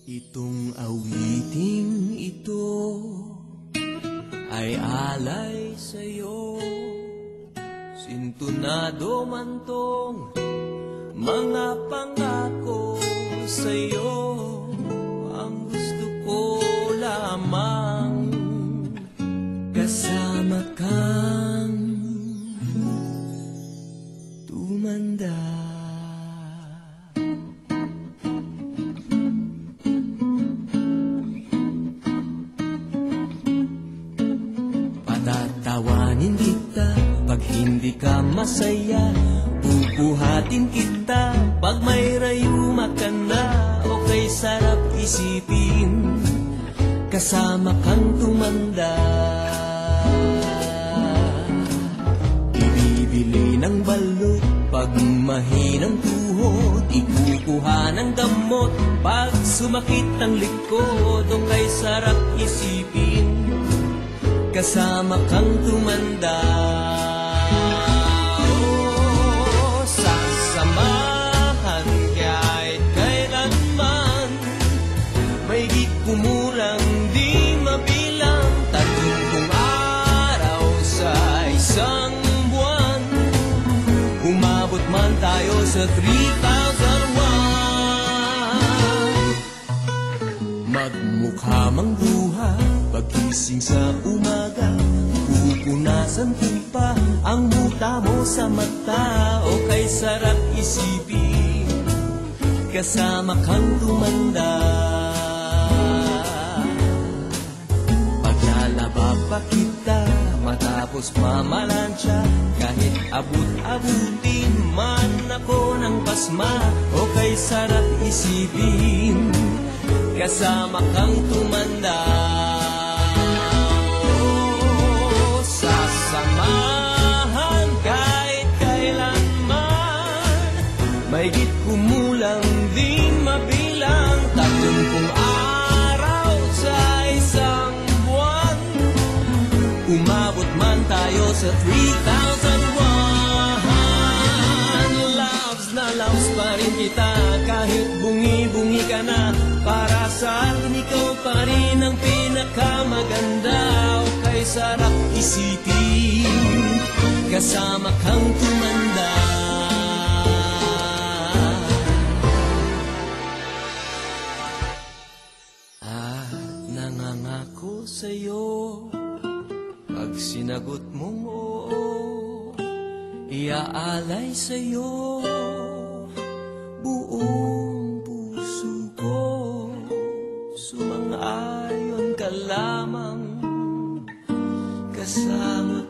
Itong awiting ito ay alay sa'yo, sintunado man tong mga pangako sa'yo. Ang gusto ko lamang kasama kang tumanda. Patatawanin kita pag hindi ka masaya, bubuhatin kita pag may rayuma ka na. Okay, sarap isipin kasama kang tumanda. Ibibili ng balot pag mahinang tuhod, ikukuha ng gamot pag sumakit ang likod. Okay, sarap isipin kasama kang tumanda. Oh, sasamahan kahit kailanman, may di kumulang di mabilang, 30 araw sa isang buwan. Umabot man tayo sa 3,001. Magmukha mang luha pagising sa umaga, pupunasan ko pa ang muta mo sa mata. O kay sarap isipin kasama kang tumanda. Paglalaba pa kita matapos mamalansya, kahit abut-abutin man ako ng pasma. O kay sarap isipin kasama kang tumanda. Sasamahan kahit kailanman, may di kumulang di mabilang, 30 araw sa isang buwan. Umabot man tayo sa 3,001. Loves na loves pa rin kita kahit bungi-bungi ka na. Para sa akin ikaw pa rin ang pinakamaganda. O kay sarap isipin kasama kang tumanda. At nangangako sa'yo, pag sinagot mong oo, iaalay sa'yo buong puso ko. Sumang-ayon ka lamang kasama